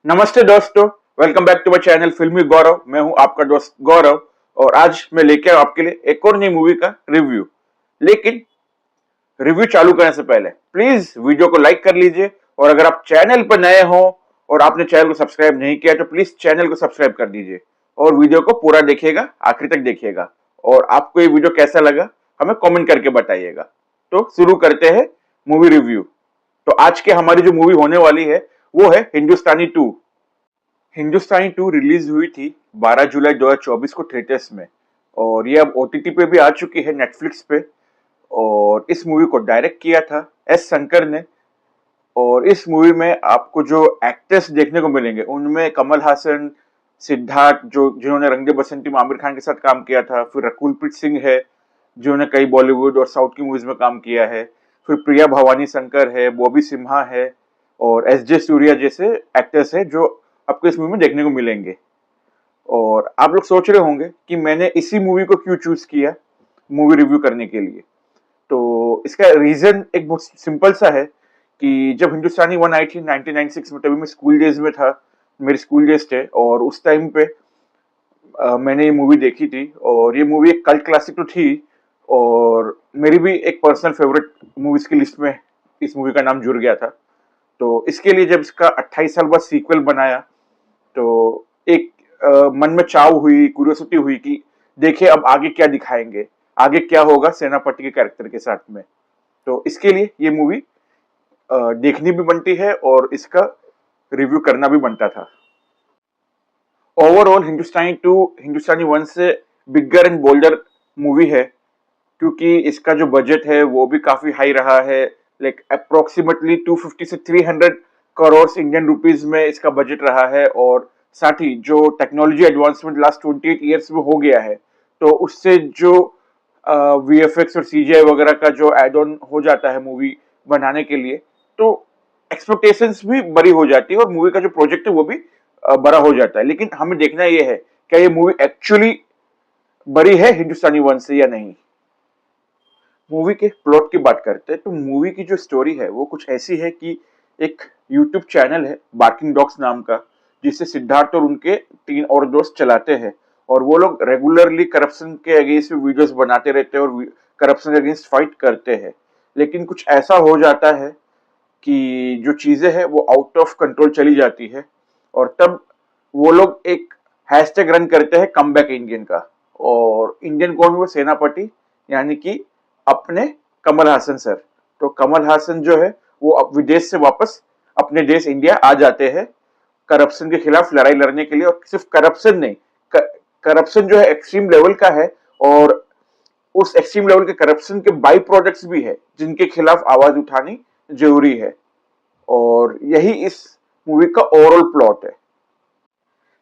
नमस्ते दोस्तों। Welcome back to my channel Filmi Gaurav. मैं हूं आपका दोस्त गौरव और आज मैं लेके आया आपके लिए एक और नई मूवी का रिव्यू। लेकिन रिव्यू चालू करने से पहले प्लीज वीडियो को लाइक कर लीजिए और अगर आप चैनल पर नए हो और आपने चैनल को सब्सक्राइब नहीं किया तो प्लीज चैनल को सब्सक्राइब कर दीजिए और वीडियो को पूरा देखिएगा, आखिर तक देखिएगा। और आपको ये वीडियो कैसा लगा हमें कमेंट करके बताइएगा। तो शुरू करते हैं मूवी रिव्यू। तो आज के हमारी जो मूवी होने वाली है वो है हिंदुस्तानी 2। हिंदुस्तानी 2 रिलीज हुई थी 12 जुलाई 2024 को थिएटर्स में और ये अब ओटीटी पे भी आ चुकी है, नेटफ्लिक्स पे। और इस मूवी को डायरेक्ट किया था एस शंकर ने। और इस मूवी में आपको जो एक्टर्स देखने को मिलेंगे उनमें कमल हासन, सिद्धार्थ जो जिन्होंने रंग दे बसंती में आमिर खान के साथ काम किया था, फिर रकुलप्रीत सिंह है जिन्होंने कई बॉलीवुड और साउथ की मूवीज में काम किया है, फिर प्रिया भवानी शंकर है, बॉबी सिम्हा है और एस जे सूर्या जैसे एक्टर्स है जो आपको इस मूवी में देखने को मिलेंगे। और आप लोग सोच रहे होंगे कि मैंने इसी मूवी को क्यों चूज किया मूवी रिव्यू करने के लिए। तो इसका रीजन एक बहुत सिंपल सा है कि जब हिंदुस्तानी 1 आई थी 1996 में, तभी मैं स्कूल डेज में था, मेरे स्कूल डेज थे और उस टाइम पे मैंने ये मूवी देखी थी और ये मूवी एक कल्ट क्लासिक तो थी और मेरी भी एक पर्सनल फेवरेट मूवीज की लिस्ट में इस मूवी का नाम जुड़ गया था। तो इसके लिए जब इसका 28 साल बाद सीक्वल बनाया तो एक मन में चाव हुई, क्यूरियोसिटी हुई कि देखिए अब आगे क्या दिखाएंगे, आगे क्या होगा सेनापति के कैरेक्टर के साथ में। तो इसके लिए ये मूवी देखनी भी बनती है और इसका रिव्यू करना भी बनता था। ओवरऑल हिंदुस्तानी 2 हिंदुस्तानी 1 से बिगर एंड बोल्डर मूवी है क्योंकि इसका जो बजट है वो भी काफी हाई रहा है। लाइक अप्रोक्सीमेटली 250 से 300 करोड़ इंडियन रुपीज में इसका बजट रहा है। और साथ ही जो टेक्नोलॉजी एडवांसमेंट लास्ट 28 ईयर्स में हो गया है तो उससे जो वीएफएक्स और सीजीआई वगैरह का जो एड ऑन हो जाता है मूवी बनाने के लिए, तो एक्सपेक्टेशंस भी बड़ी हो जाती है और मूवी का जो प्रोजेक्ट है वो भी बड़ा हो जाता है। लेकिन हमें देखना ये है क्या ये मूवी एक्चुअली बड़ी है हिंदुस्तानी 1 से या नहीं। मूवी के प्लॉट की बात करते हैं तो मूवी की जो स्टोरी है वो कुछ ऐसी है कि एक यूट्यूब चैनल है बार्किंग डॉग्स नाम का, जिसे सिद्धार्थ और उनके 3 और दोस्त चलाते हैं और वो लोग रेगुलरली करप्शन के अगेंस्ट वीडियोस बनाते रहते हैं और करप्शन के अगेंस्ट फाइट करते हैं। लेकिन कुछ ऐसा हो जाता है कि जो चीजें हैं वो आउट ऑफ कंट्रोल चली जाती है और तब वो लोग एक हैशटैग रन करते हैं कम बैक इंडियन का। और इंडियन कौन, वो सेनापति यानी कि अपने कमल हासन सर। तो कमल हासन जो है वो अब विदेश से वापस अपने देश इंडिया आ जाते हैं करप्शन के खिलाफ लड़ाई लड़ने के लिए। और सिर्फ करप्शन नहीं, करप्शन जो है एक्सट्रीम लेवल का है और उस एक्सट्रीम लेवल के करप्शन के बाई प्रोडक्ट्स भी है जिनके खिलाफ आवाज उठानी जरूरी है। और यही इस मूवी का ओवरऑल प्लॉट है।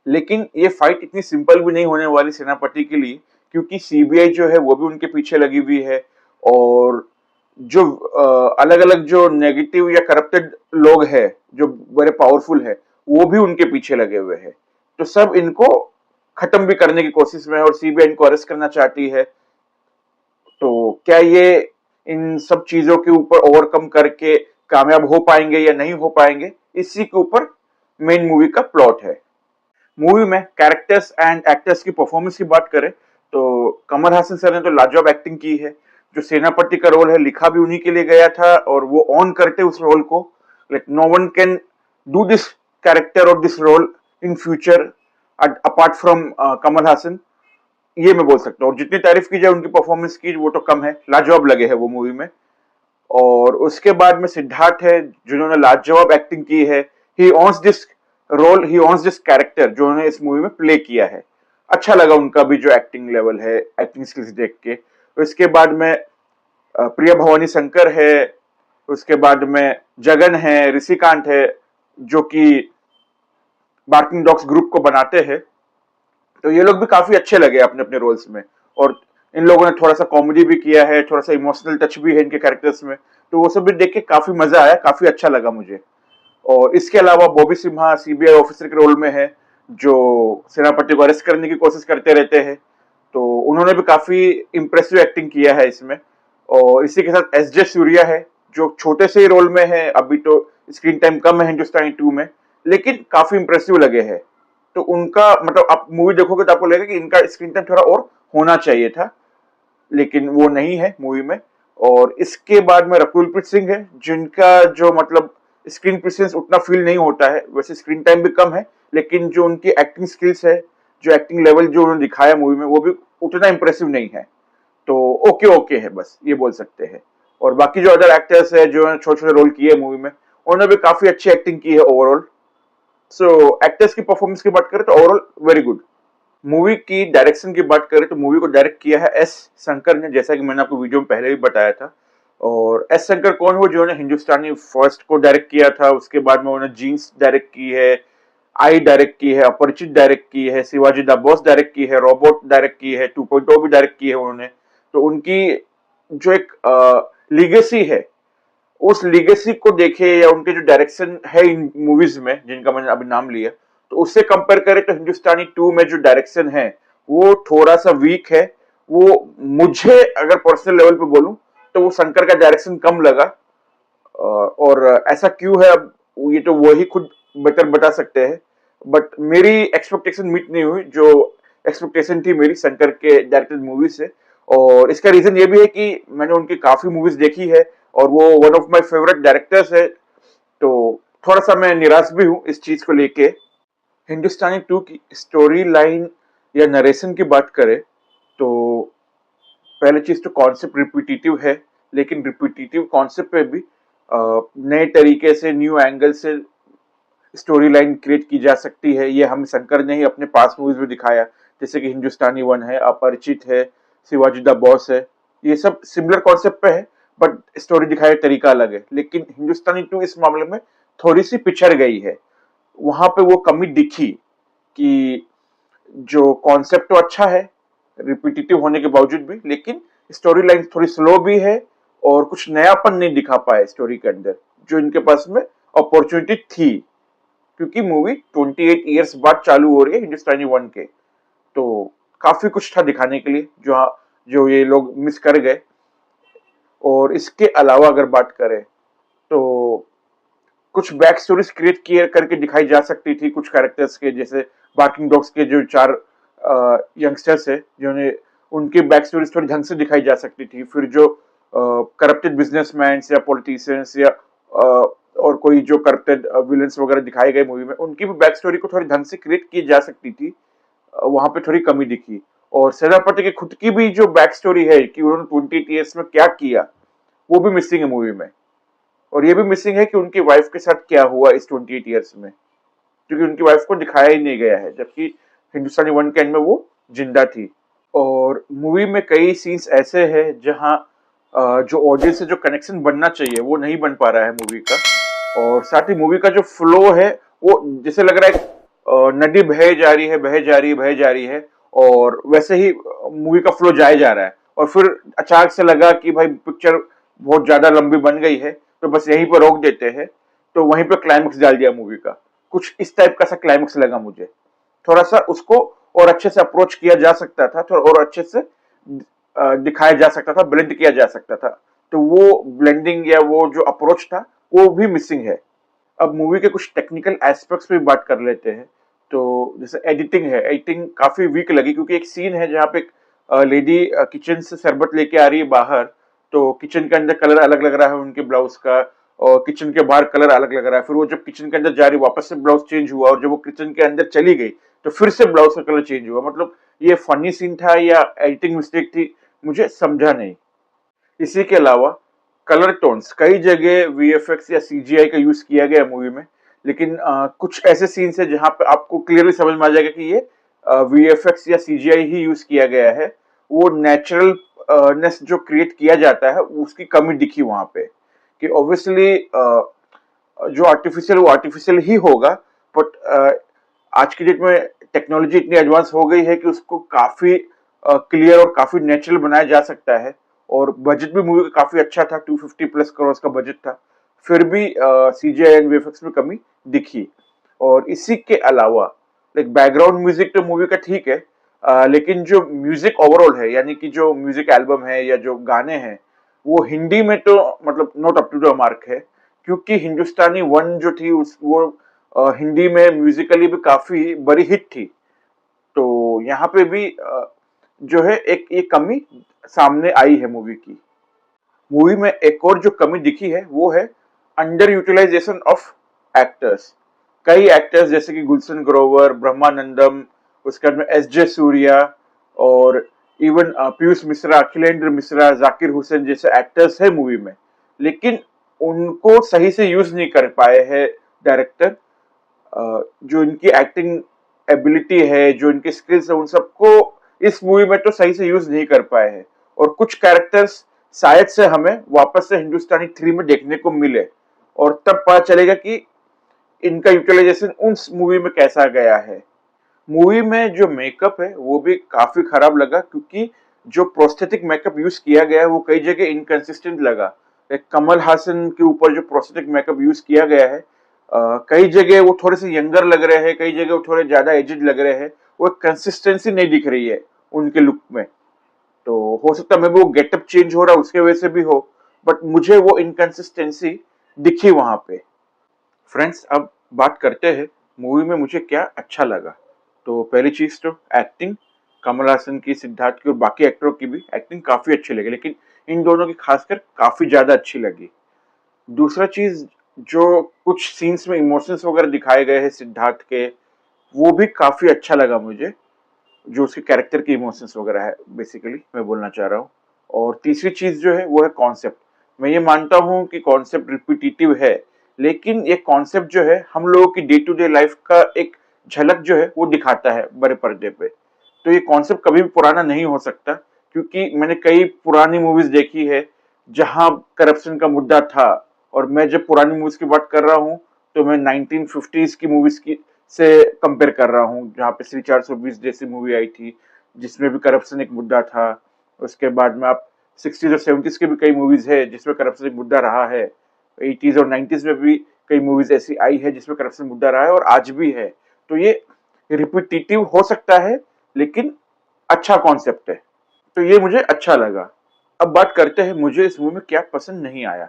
लेकिन ये फाइट इतनी सिंपल भी नहीं होने वाली सेनापति के लिए क्योंकि सीबीआई जो है वो भी उनके पीछे लगी हुई है और जो अलग अलग जो नेगेटिव या करप्टेड लोग हैं जो बड़े पावरफुल है वो भी उनके पीछे लगे हुए हैं। तो सब इनको खत्म भी करने की कोशिश में है और सीबीआई इनको अरेस्ट करना चाहती है। तो क्या ये इन सब चीजों के ऊपर ओवरकम करके कामयाब हो पाएंगे या नहीं हो पाएंगे, इसी के ऊपर मेन मूवी का प्लॉट है। मूवी में कैरेक्टर्स एंड एक्टर्स की परफॉर्मेंस की बात करें तो कमल हासन सर ने तो लाजवाब एक्टिंग की है। जो सेनापति का रोल है लिखा भी उन्हीं के लिए गया था और वो ऑन करते उस रोल को। Like no one can do this character और this role in future apart from Kamal Haasan, ये मैं बोल सकता हूँ। और जितनी तारीफ की जाए उनकी परफॉर्मेंस की वो तो कम है, लाजवाब लगे है वो मूवी में। और उसके बाद में सिद्धार्थ है जिन्होंने लाजवाब एक्टिंग की है। He owns this role, he owns this character जो उन्होंने इस मूवी में प्ले किया है। अच्छा लगा उनका भी जो एक्टिंग लेवल है, एक्टिंग स्किल्स देख के। उसके बाद में प्रिया भवानी शंकर है, उसके बाद में जगन है, ऋषिकांत है जो कि बार्किंग डॉग्स ग्रुप को बनाते हैं। तो ये लोग भी काफी अच्छे लगे अपने अपने रोल्स में। और इन लोगों ने थोड़ा सा कॉमेडी भी किया है, थोड़ा सा इमोशनल टच भी है इनके कैरेक्टर्स में। तो वो सब भी देख के काफी मजा आया, काफी अच्छा लगा मुझे। और इसके अलावा बॉबी सिम्हा सीबीआई ऑफिसर के रोल में है जो सेनापति को अरेस्ट करने की कोशिश करते रहते हैं। तो उन्होंने भी काफी इंप्रेसिव एक्टिंग किया है इसमें। और इसी के साथ एस जे सूर्या है जो छोटे से ही रोल में है, अभी तो स्क्रीन टाइम कम है हिंदुस्तानी 2 में, लेकिन काफी इंप्रेसिव लगे हैं। तो उनका मतलब आप मूवी देखोगे तो आपको लगेगा कि इनका स्क्रीन टाइम थोड़ा और होना चाहिए था, लेकिन वो नहीं है मूवी में। और इसके बाद में रकुल प्रीत सिंह है, जिनका जो मतलब स्क्रीन प्रेजेंस उतना फील नहीं होता है, वैसे स्क्रीन टाइम भी कम है, लेकिन जो उनकी एक्टिंग स्किल्स है, जो एक्टिंग लेवल जो उन्होंने दिखाया मूवी में, वो भी उतना इंप्रेसिव नहीं है। तो ओके ओके है, बस ये बोल सकते हैं। और बाकी जो अदर एक्टर्स है जो छोटे छोटे रोल किए मूवी में, उन्होंने भी काफी अच्छी एक्टिंग की है ओवरऑल। सो एक्टर्स की परफॉर्मेंस की बात करें तो ओवरऑल वेरी गुड। मूवी की डायरेक्शन की बात करें तो मूवी को डायरेक्ट किया है एस शंकर ने, जैसा कि मैंने आपको वीडियो में पहले भी बताया था। और एस शंकर कौन हुआ, जिन्होंने हिंदुस्तानी फर्स्ट को डायरेक्ट किया था, उसके बाद में उन्होंने जीन्स डायरेक्ट की है, आई डायरेक्ट की है, अपरिचित डायरेक्ट की है, शिवाजी द बॉस डायरेक्ट की है, रोबोट डायरेक्ट की है, 2.0 भी डायरेक्ट की है उन्होंने। तो उनकी जो एक लीगेसी है, उस लीगेसी को देखे या उनके जो डायरेक्शन है इन मूवीज में जिनका मैंने अभी नाम लिया, तो उससे कंपेयर करें तो हिंदुस्तानी 2 में जो डायरेक्शन है वो थोड़ा सा वीक है। वो मुझे अगर पर्सनल लेवल पे बोलूं तो वो शंकर का डायरेक्शन कम लगा। और ऐसा क्यों है, अब ये तो वही खुद बेटर बता सकते हैं। बट मेरी एक्सपेक्टेशन मीट नहीं हुई जो एक्सपेक्टेशन थी मेरी शंकर के डायरेक्टेड मूवी से। और इसका रीजन ये भी है कि मैंने उनकी काफी मूवीज देखी है और वो one of my favourite directors है। तो थोड़ा सा मैं निराश भी हूँ इस चीज को लेके। हिंदुस्तानी 2 की स्टोरी लाइन या नरेशन की बात करें तो पहले चीज तो कॉन्सेप्ट रिपीटिटिव है, लेकिन रिपीटिटिव कॉन्सेप्ट पे भी नए तरीके से न्यू एंगल से स्टोरी लाइन क्रिएट की जा सकती है। ये हम शंकर ने ही अपने पास मूवीज में दिखाया, जैसे कि हिंदुस्तानी 1 है, अपरिचित है, शिवाजी द बॉस है। ये सब सिमिलर कॉन्सेप्ट पे है, बट स्टोरी दिखाने का तरीका अलग है। लेकिन हिंदुस्तानी 2 इस मामले में थोड़ी सी पिछड़ गई है। वहां पे वो कमी दिखी कि जो कॉन्सेप्ट तो अच्छा है रिपीटिटिव होने के बावजूद भी, लेकिन स्टोरी लाइन थोड़ी स्लो भी है और कुछ नयापन नहीं दिखा पाए स्टोरी के अंदर, जो इनके पास में अपॉर्चुनिटी थी। क्योंकि मूवी 28 ईयर्स बाद चालू हो रही है हिंदुस्तानी 1 के, तो काफी कुछ था दिखाने के लिए जो जो ये लोग मिस कर गए। और इसके अलावा अगर बात करें तो कुछ बैक स्टोरीज क्रिएट किए करके दिखाई जा सकती थी कुछ कैरेक्टर्स के, जैसे बार्किंग डॉग्स के जो 4 यंगस्टर्स है जिन्होंने, उनकी बैक स्टोरीज थोड़ी ढंग से दिखाई जा सकती थी। फिर जो करप्टेड बिजनेसमैन या पॉलिटिशियंस या और कोई जो करप्टेड विलन्स वगैरह दिखाए गए मूवी में, उनकी भी बैक स्टोरी को थोड़ी ढंग से क्रिएट की जा सकती थी। वहां पे थोड़ी कमी दिखी। और सेनापति की खुद की भी जो बैक स्टोरी है कि उन्होंने 28 ईयर्स में क्या किया, वो भी मिसिंग है मूवी में। और ये भी मिसिंग है कि उनकी वाइफ के साथ क्या हुआ इस 28 ईयर्स में, क्योंकि उनकी वाइफ को दिखाया ही नहीं गया है, जबकि हिंदुस्तानी 1 के एंड में वो जिंदा थी। और मूवी में कई सीन्स ऐसे हैं जहां जो ऑडियंस से जो कनेक्शन बनना चाहिए वो नहीं बन पा रहा है मूवी का। और साथ ही मूवी का जो फ्लो है वो जैसे लग रहा है नदी बहे जा रही है, बहे जा रही है, बहे जा रही है, और वैसे ही मूवी का फ्लो जाए जा रहा है। और फिर अचानक से लगा कि भाई पिक्चर बहुत ज्यादा लंबी बन गई है, तो बस यहीं पर रोक देते हैं। तो वहीं पर क्लाइमेक्स डाल दिया मूवी का, कुछ इस टाइप का सा क्लाइमेक्स लगा मुझे। थोड़ा सा उसको और अच्छे से अप्रोच किया जा सकता था, थोड़ा और अच्छे से दिखाया जा सकता था, ब्लेंड किया जा सकता था। तो वो ब्लेंडिंग या वो जो अप्रोच था वो भी मिसिंग है। अब मूवी के कुछ टेक्निकल एस्पेक्ट्स पे बात कर लेते हैं। तो जैसे एडिटिंग है, एडिटिंग काफी वीक लगी, क्योंकि एक सीन है जहाँ पे एक लेडी किचन से शरबत लेके आ रही है बाहर, तो किचन के अंदर कलर अलग लग रहा है उनके ब्लाउज का, और किचन के बाहर कलर अलग लग रहा है। फिर वो जब किचन के अंदर जा रही वापस से ब्लाउज चेंज हुआ, और जब वो किचन के अंदर चली गई तो फिर से ब्लाउज का कलर चेंज हुआ। मतलब ये फनी सीन था या एडिटिंग मिस्टेक थी, मुझे समझा नहीं। इसी के अलावा कलर टोन्स, कई जगह वीएफएक्स या सीजीआई का यूज किया गया मूवी में, लेकिन कुछ ऐसे सीन्स है जहां पे आपको क्लियरली समझ में आ जाएगा कि ये वीएफएक्स या सीजीआई ही यूज किया गया है। वो नेचुरल नेस जो क्रिएट किया जाता है उसकी कमी दिखी वहां पे, कि ऑब्वियसली जो आर्टिफिशियल वो आर्टिफिशियल ही होगा। बट आज की डेट में टेक्नोलॉजी इतनी एडवांस हो गई है कि उसको काफी क्लियर और काफी नेचुरल बनाया जा सकता है। और बजट भी मूवी का काफी अच्छा था, 250 प्लस करोड़ का बजट था, फिर भी सीजीआई एंड वीएफएक्स में कमी दिखी। और इसी के अलावा लाइक बैकग्राउंड म्यूजिक तो मूवी का ठीक है, लेकिन जो म्यूजिक ओवरऑल है, यानी कि जो म्यूजिक एल्बम है या जो गाने हैं, वो हिंदी में तो मतलब not up to the mark है। क्योंकि हिंदुस्तानी 1 जो थी उस वो हिंदी में म्यूजिकली भी काफी बड़ी हिट थी। तो यहाँ पे भी जो है एक ये कमी सामने आई है मूवी की। मूवी में एक और जो कमी दिखी है वो है अंडर यूटिलाइजेशन ऑफ एक्टर्स। कई एक्टर्स जैसे कि गुलशन ग्रोवर, ब्रह्मानंदम, उसके बाद में एस जे सूर्या और इवन पीयूष मिश्रा, अखिलेंद्र मिश्रा, जाकिर हुसैन जैसे एक्टर्स है मूवी में, लेकिन उनको सही से यूज नहीं कर पाए हैं डायरेक्टर। जो इनकी एक्टिंग एबिलिटी है, जो इनकी स्किल्स है, उन सबको इस मूवी में तो सही से यूज नहीं कर पाए हैं। और कुछ कैरेक्टर्स शायद से हमें वापस से हिंदुस्तानी 3 में देखने को मिले, और तब पता चलेगा कि इनका यूटिलाइजेशन उस मूवी में कैसा गया है। मूवी में जो मेकअप है वो भी काफी खराब लगा, क्योंकि जो प्रोस्थेटिक मेकअप यूज किया गया है वो कई जगह इनकंसिस्टेंट लगा। एक कमल हासन के ऊपर जो प्रोस्थेटिक मेकअप यूज किया गया है, कई जगह वो थोड़े से यंगर लग रहे हैं, कई जगह वो थोड़े ज्यादा एजेड लग रहे हैं। वो कंसिस्टेंसी नहीं दिख रही है उनके लुक में। तो हो सकता है मे भी वो गेटअप चेंज हो रहा है उसके वजह से भी हो, बट मुझे वो इनकंसिस्टेंसी दिखी वहां पे। फ्रेंड्स, अब बात करते हैं मूवी में मुझे क्या अच्छा लगा। तो पहली चीज तो एक्टिंग, कमल हासन की, सिद्धार्थ की और बाकी एक्टरों की भी एक्टिंग काफी अच्छी लगी, लेकिन इन दोनों की खासकर काफी ज्यादा अच्छी लगी। दूसरा चीज, जो कुछ सीन्स में इमोशंस वगैरह दिखाए गए हैं सिद्धार्थ के, वो भी काफी अच्छा लगा मुझे। जो उसके कैरेक्टर के इमोशंस वगैरह है, बेसिकली मैं बोलना चाह रहा हूँ। और तीसरी चीज जो है वो है कॉन्सेप्ट। मैं ये मानता हूँ कि कॉन्सेप्ट रिपीटिटिव है, लेकिन ये कॉन्सेप्ट जो है हम लोगों की डे टू डे लाइफ का एक झलक जो है वो दिखाता है बड़े पर्दे पे। तो ये कॉन्सेप्ट कभी भी पुराना नहीं हो सकता, क्योंकि मैंने कई पुरानी मूवीज देखी है जहां करप्शन का मुद्दा था। और मैं जब पुरानी मूवीज की बात कर रहा हूँ तो मैं 1950s की मूवीज की से कंपेयर कर रहा हूँ, जहाँ पे श्री 420 जैसी मूवी आई थी जिसमें भी करप्शन एक मुद्दा था। उसके बाद में आप 60s और 70s के भी कई मूवीज है जिसमें करप्शन एक मुद्दा रहा है। 80s और 90s में भी कई मूवीज ऐसी आई है जिसमें करप्शन मुद्दा रहा है और आज भी है। तो ये रिपीटिटिव हो सकता है, लेकिन अच्छा कॉन्सेप्ट है, तो ये मुझे अच्छा लगा। अब बात करते हैं मुझे इस मूवी में क्या पसंद नहीं आया।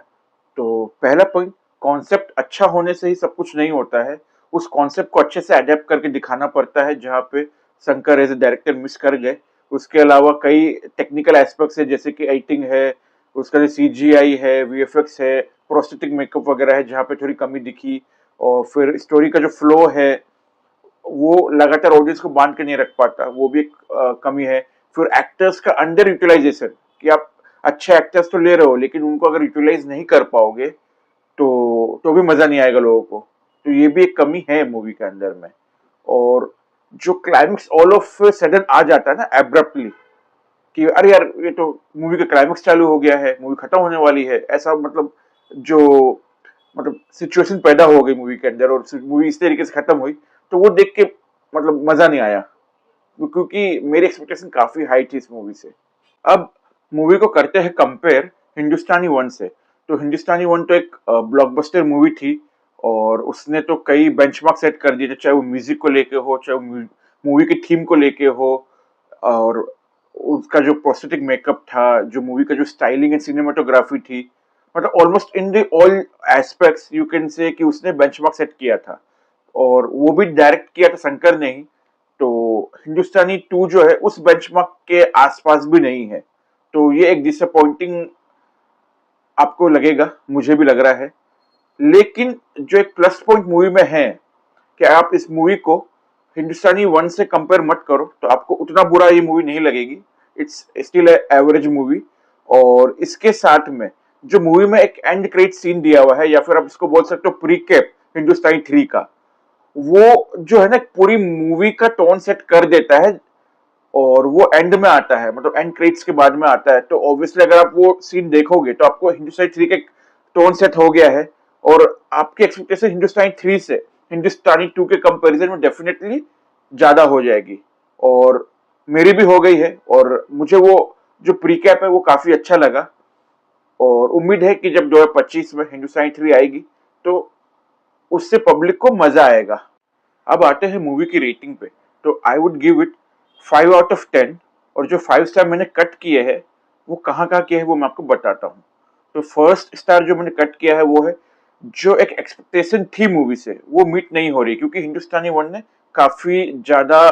तो पहला पॉइंट, कॉन्सेप्ट अच्छा होने से ही सब कुछ नहीं होता है, उस कॉन्सेप्ट को अच्छे से अडेप्ट करके दिखाना पड़ता है, जहाँ पे Shankar as a director miss कर गए। उसके अलावा कई टेक्निकल एस्पेक्ट्स है, जैसे कि एडिटिंग है, उसका जो सीजीआई है, वीएफएक्स है, प्रोस्थेटिक मेकअप वगैरह है, जहाँ पे थोड़ी कमी दिखी। और फिर स्टोरी का जो फ्लो है वो लगातार ऑडियंस को बांध के नहीं रख पाता, वो भी एक कमी है। फिर एक्टर्स का अंडर यूटिलाइजेशन, कि आप अच्छे एक्टर्स तो ले रहे हो लेकिन उनको अगर यूटिलाइज नहीं कर पाओगे तो भी मजा नहीं आएगा लोगों को। तो ये भी एक कमी है मूवी के अंदर में। और जो क्लाइमेक्स ऑल ऑफ सडन आ जाता है ना एब्रप्टली, कि अरे यार ये तो मूवी का क्लाइमेक्स चालू हो गया है, मूवी खत्म होने वाली है, ऐसा मतलब जो मतलब सिचुएशन पैदा हो गई मूवी के अंदर और मूवी इस तरीके से खत्म हुई, तो वो देख के मतलब मजा नहीं आया, क्योंकि मेरी एक्सपेक्टेशन काफी हाई थी इस मूवी से। अब मूवी को करते हैं कंपेयर हिंदुस्तानी वन से। तो हिंदुस्तानी वन तो एक ब्लॉकबस्टर मूवी थी, और उसने तो कई बेंचमार्क सेट कर दिए, चाहे वो म्यूजिक को लेके हो, चाहे वो मूवी की थीम को लेके हो, और उसका जो प्रोस्थेटिक मेकअप था, जो मूवी का जो स्टाइलिंग एंड सिनेमाटोग्राफी थी, मतलब almost in the all aspects you can say कि उसने बेंचमार्क सेट किया था। और वो भी डायरेक्ट किया था शंकर ने ही। तो हिंदुस्तानी 2 जो है उस बेंचमार्क के आसपास भी नहीं है। तो ये एक डिसअपॉइंटिंग आपको लगेगा, मुझे भी लग रहा है। लेकिन जो एक प्लस पॉइंट मूवी में है कि आप इस मूवी को हिंदुस्तानी 1 से कंपेयर मत करो तो आपको उतना बुरा ये मूवी नहीं लगेगी। It's still average movie. और इसके साथ में जो मूवी में एक एंड क्रेडिट सीन दिया हुआ है, या फिर आप इसको बोल सकते हो प्रीकैप हिंदुस्तानी 3 का, वो जो है ना पूरी मूवी का टोन सेट कर देता है। और वो एंड में आता है, मतलब एंड क्रेडिट्स के बाद में आता है। तो ऑब्वियसली अगर आप वो सीन देखोगे तो आपको हिंदुस्तानी 3 का टोन सेट हो गया है, और आपकी एक्सपेक्टेशन हिंदुस्तानी 3 से हिंदुस्तानी 2 के कंपैरिजन में डेफिनेटली ज्यादा हो जाएगी, और मेरी भी हो गई है। और मुझे वो जो प्रीकैप है वो काफी अच्छा लगा, और उम्मीद है कि जब 2025 में हिंदुस्तानी 3 आएगी तो उससे पब्लिक को मजा आएगा। अब आते हैं मूवी की रेटिंग पे। तो I would give it 5 out of 10। और जो 5 स्टार मैंने कट किए हैं वो कहाँ कहाँ किए हैं वो मैं आपको बताता हूँ। तो फर्स्ट स्टार जो मैंने कट किया है वो है जो एक एक्सपेक्टेशन थी मूवी से वो मीट नहीं हो रही, क्योंकि हिंदुस्तानी वन ने काफी ज्यादा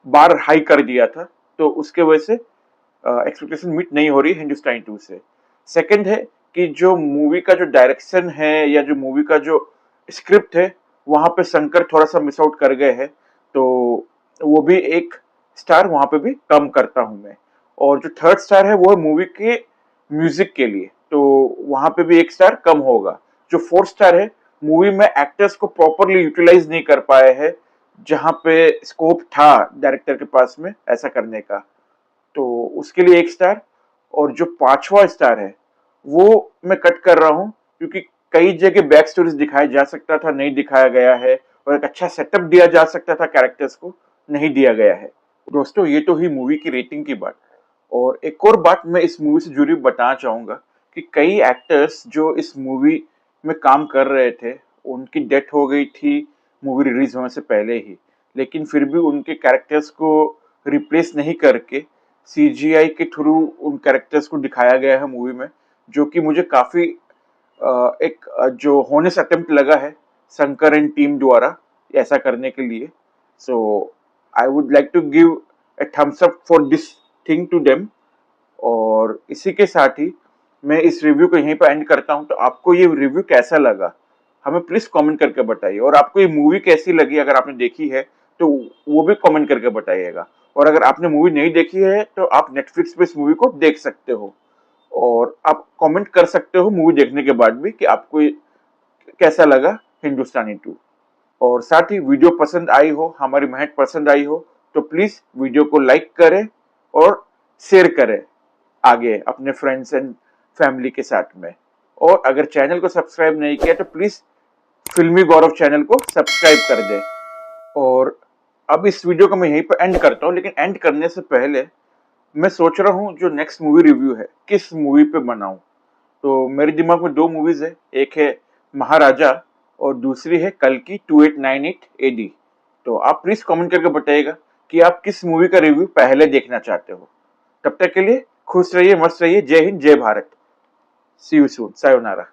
बार हाई कर दिया था, तो उसके वजह से एक्सपेक्टेशन मीट नहीं हो रही हिंदुस्तानी टू से। सेकंड है कि जो मूवी का जो डायरेक्शन है या जो मूवी का जो स्क्रिप्ट है वहां पे शंकर थोड़ा सा मिस आउट कर गए हैं, तो वो भी एक स्टार वहां पे भी कम करता हूं मैं। और जो थर्ड स्टार है वो है मूवी के म्यूजिक के लिए, तो वहां पे भी एक स्टार कम होगा। जो फोर्थ स्टार है, मूवी में एक्टर्स को प्रॉपरली यूटिलाइज नहीं कर पाए हैं, जहां पे स्कोप था डायरेक्टर के पास में ऐसा करने का, तो उसके लिए एक स्टार। और जो पांचवा स्टार है वो मैं कट कर रहा हूं, क्योंकि कई जगह बैक स्टोरीज दिखाया जा सकता था, नहीं दिखाया गया है, और एक अच्छा सेटअप दिया जा सकता था कैरेक्टर्स को, नहीं दिया गया है। दोस्तों, ये तो ही मूवी की रेटिंग की बात। और एक और बात मैं इस मूवी से जुड़ी बताना चाहूंगा कि कई एक्टर्स जो इस मूवी में काम कर रहे थे, उनकी डेथ हो गई थी मूवी रिलीज होने से पहले ही, लेकिन फिर भी उनके कैरेक्टर्स को रिप्लेस नहीं करके सीजीआई के थ्रू उन कैरेक्टर्स को दिखाया गया है मूवी में, जो कि मुझे काफी एक जो होनेस्ट अटेम्प्ट लगा है शंकर एंड टीम द्वारा ऐसा करने के लिए। So I would like to give a thumbs up for this thing to them. और इसी के साथ ही मैं इस रिव्यू को यहीं पर एंड करता हूं। तो आपको ये रिव्यू कैसा लगा हमें प्लीज कमेंट करके बताइए, और आपको ये मूवी कैसी लगी अगर आपने देखी है तो वो भी कमेंट करके बताइएगा। और अगर आपने मूवी नहीं देखी है तो आप नेटफ्लिक्स पे इस मूवी को देख सकते हो, और आप कमेंट कर सकते हो मूवी देखने के बाद भी कि आपको ये कैसा लगा हिंदुस्तानी टू। और साथ ही वीडियो पसंद आई हो, हमारी मेहनत पसंद आई हो, तो प्लीज वीडियो को लाइक करें और शेयर करें आगे अपने फ्रेंड्स एंड फैमिली के साथ में। और अगर चैनल को सब्सक्राइब नहीं किया तो प्लीज फिल्मी गौरव चैनल को सब्सक्राइब कर दें। और अब इस वीडियो को मैं यहीं पर एंड करता हूँ, लेकिन एंड करने से पहले मैं सोच रहा हूँ जो नेक्स्ट मूवी रिव्यू है किस मूवी पे बनाऊं। तो मेरे दिमाग में दो मूवीज है, एक है महाराजा और दूसरी है कल की 2898 एडी। तो आप प्लीज कमेंट करके बताइएगा कि आप किस मूवी का रिव्यू पहले देखना चाहते हो। तब तक के लिए खुश रहिए, मस्त रहिए। जय हिंद, जय भारत। सी यू सून, सायोनारा।